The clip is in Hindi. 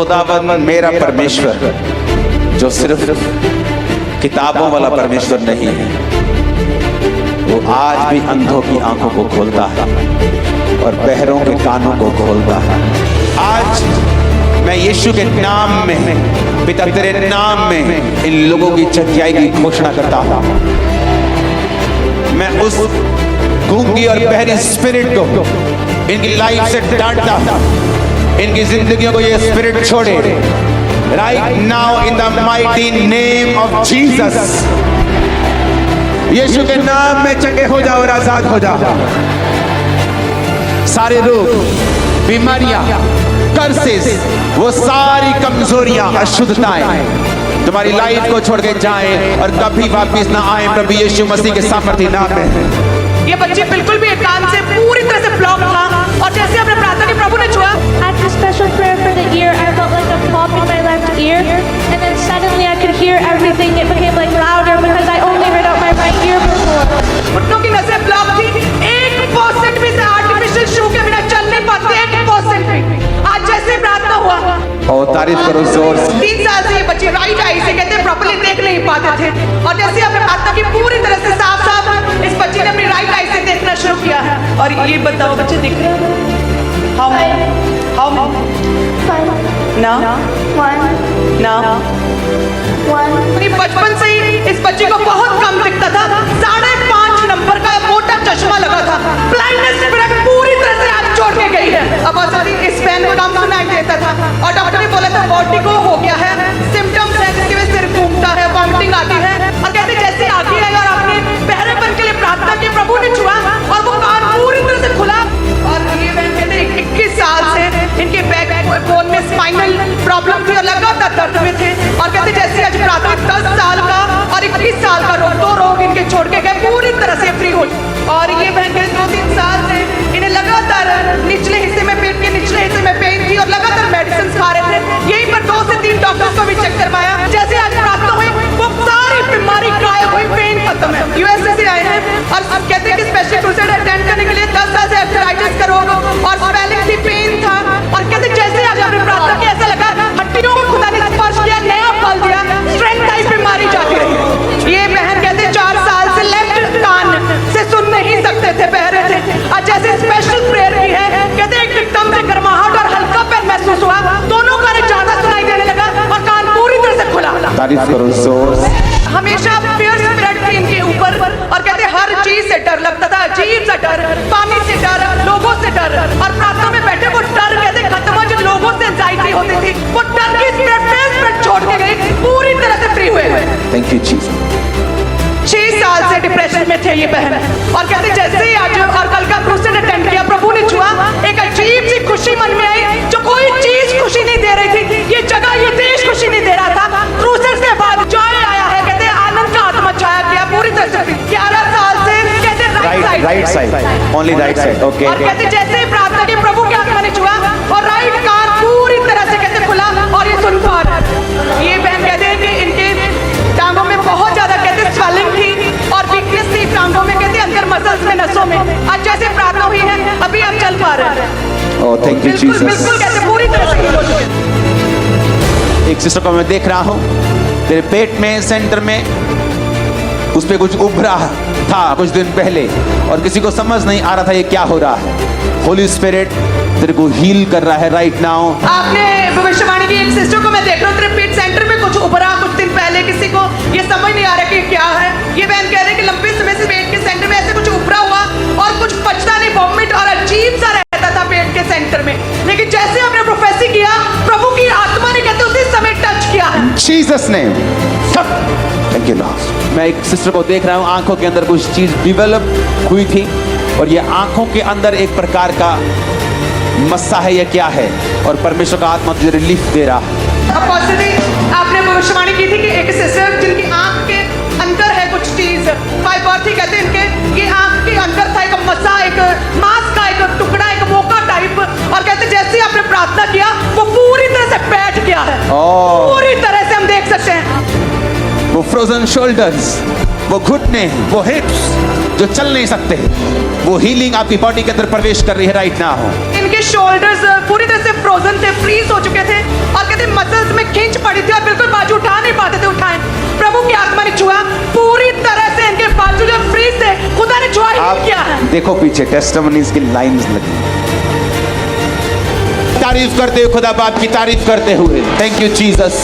खुदावन मेरा परमेश्वर जो सिर्फ किताबों वाला परमेश्वर नहीं है, वो आज भी अंधों की आंखों को खोलता है और बहरों के कानों को खोलता है। आज मैं यीशु के नाम में, पिता तेरे नाम में इन लोगों की चंगाई की घोषणा करता हूं। मैं उस गूंगी और बहरी स्पिरिट को इनकी लाइफ से डांटता हूं। इनकी जिंदगियों को ये स्पिरिट छोड़े right now in the mighty name of Jesus. यीशु के नाम में चंगे हो जाओ और आजाद हो जाओ। सारे रोग, बीमारियां, कर्सेस, वो सारी कमजोरियां, अशुद्धताएं तुम्हारी लाइफ को छोड़ के जाएं और कभी वापस ना आए प्रभु यीशु मसीह के सामर्थ्य नाम में। ये बच्चे बिल्कुल भी एकांत से पूरी तरह से ब्लॉक था और जैसे हमने प्रार्थना की प्रभु ने छुआ। At the special prayer for the ear, I felt like a pop in my left ear, and then suddenly I could hear everything. It became like louder because I only heard out my right ear before. घुटनों की नसें ब्लॉक थी। 1% भी से आर्टिफिशियल शू के बिना चल नहीं पाते। 1% भी। आज जैसे प्रार्थना हुआ और तारीफ करो जोर से। 3 साल से ये बच्चे राइट आई से कहते प्रॉपर्ली देख नहीं पाते थे और जैसे हमने प्रार्थना की पूरी तरह से साफ साफ इस बच्चे ने अपनी राइट आई से देखना शुरू किया है। और ये बताओ बच्चे दिख रहे हैं? हाउ ना ना बचपन से ही इस बच्चे को बहुत कम दिखता था। 5.5 नंबर का मोटा चश्मा लगा था। ब्लाइंडनेस पूरी तरह से आप छोड़ के गई है। अब इस पेन को कम सुनाई देता था और डॉक्टर ने बोला था वर्टिगो हो गया है, सिम्टम्स है जिसकी वजह से सिर घूमता है, वॉमिटिंग आती है। और कहते जैसे आगे आई और आपने बहरेपन के लिए प्रार्थना की, प्रभु ने छुआ और वो कान पूरी तरह से खुला। और ये कहते 21 साल से इनके बैक बोन में स्पाइनल प्रॉब्लम थी और लगातार दर्द में थे। और कहते जैसे आज प्रार्थना 10 साल का और 21 साल का रोग, 2 रोग इनके छोड़ के गए, पूरी तरह से फ्री हो। और ये बहन के 2-3 साल से इन्हें लगातार निचले हिस्से में, पेट के निचले हिस्से में पेन थी और लगातार मेडिसिन खा रहे थे। यहीं पर 2 से 3 डॉक्टर्स को भी चेक करवाया। जैसे आज प्रार्थना हुई वो सारी बीमारी गायब हुई, पेन खत्म है। यूएसए से आए हैं और अब कहते हैं कि स्पेशल क्रूसेड अटेंड करने के लिए 10 साल से आर्थराइटिस का रोग और स्वेलिंग थी, पेन था। और कहते जैसे आज हमने प्रार्थना की ऐसा लगा हड्डियों को खुदा ने स्पर्श किया, नया फल दिया, स्ट्रेंथ टाइप बीमारी जाती रही। ये बहन कहते 4 साल से लेफ्ट कान से सुन नहीं सकते थे, बहरे थे। आज जैसे स्पेशल प्रेयर की है कहते एकदम से गर्माहट और हल्कापन महसूस हुआ, दोनों कान ज्यादा सुनाई देने लगा और कान पूरी तरह से खुला। तारीफ करो जोर से। हमेशा फियर स्पिरिट थी इनके ऊपर और कहते हर चीज से डर लगता था, अजीब सा डर, पानी से डर, लोगों से डर। और प्रार्थना में बैठे वो डर कहते खत्म हो, जो लोगों से एंजाइटी होती थी वो डर की स्पिरिट छोड़ के गई, पूरी तरह से फ्री हुए। Thank you Jesus. 6 साल से डिप्रेशन में थे ये बहन और कहते जैसे ही आज और कल का क्रूसेड अटेंड किया, प्रभु ने छुआ, एक अजीब सी खुशी मन में आई जो कोई चीज खुशी नहीं दे रही थी। ये जगह, ये देश खुशी नहीं दे रहा था। क्रूसेड के बाद जॉय आया है, कहते आनंद का आत्मा छाया गया पूरी तरह से। 11 साल से कहते right side, only right side, okay. और कहते जैसे ही प्रार्थना की प्रभु के आत्मा ने छुआ और राइट कान पूरी तरह से कहते खुला और ये सुन पा रहे। ये बहन कहते हैं कि इनके टांगों में बहुत ज्यादा कहते स्वेलिंग थी और वीकनेस थी टांगों में, कहते अंदर मसल्स में, नसों में। आज जैसे प्रार्थना हुई है अभी आप चल पा रहे हैं। Oh thank you Jesus. बिल्कुल कहते पूरी तरह से हो चुके। एक सिस्टर को मैं देख रहा हूँ, तेरे पेट में सेंटर में उस पे कुछ उभरा था कुछ दिन पहले और किसी को समझ नहीं आ रहा था ये क्या हो रहा है। होली स्पिरिट तेरे को हील कर रहा है राइट नाउ। आपने भविष्यवाणी की एक सिस्टर को मैं देख रहा हूँ, तेरे पेट सेंटर में कुछ उभरा कुछ दिन पहले, किसी को ये समझ नहीं आ रहा कि क्या है। ये बहन कह रहे कि लंबे समय से पेट के सेंटर में ऐसे कुछ उभरा हुआ और कुछ पचता नहीं, वॉमिट और अजीब सा रहता था पेट के सेंटर में। लेकिन जैसे हमने प्रोफेसी किया, प्रभु की आत्मा ने कहते उसी समय टच किया है। Jesus name. Thank you Lord. मैं एक सिस्टर को देख रहा हूँ, आंखों के अंदर कुछ चीज डिवेलप हुई थी और ये आंखों के अंदर एक प्रकार का मस्सा है, ये क्या है? और परमेश्वर का आत्मा तुझे रिलीफ दे रहा है। आपने भविष्यवाणी की थी कि एक सिस्टर जिनकी आंख के अंदर है कुछ चीज, फाइबर्थी कहते हैं इनके, ये आंख के अंदर था एक मस्सा, एक मांस का एक टुकड़ा, एक मोका टाइप। और कहते जैसे ही आपने प्रार्थना किया वो पूरी तरह से बैठ गया है, पूरी तरह से हम देख सकते हैं। वो फ्रोजन शोल्डर्स, वो घुटने, वो हिप्स जो चल नहीं सकते, वो हीलिंग आपकी बॉडी के अंदर प्रवेश कर रही है राइट नाउ। इनके शोल्डर्स पूरी तरह से फ्रोजन थे, फ्रीज हो चुके थे और कहते देखो पीछे टेस्टिमनीज की लाइंस लगी। तारीफ करते हुए खुदा बाप की तारीफ करते हुए, थैंक यू जीसस।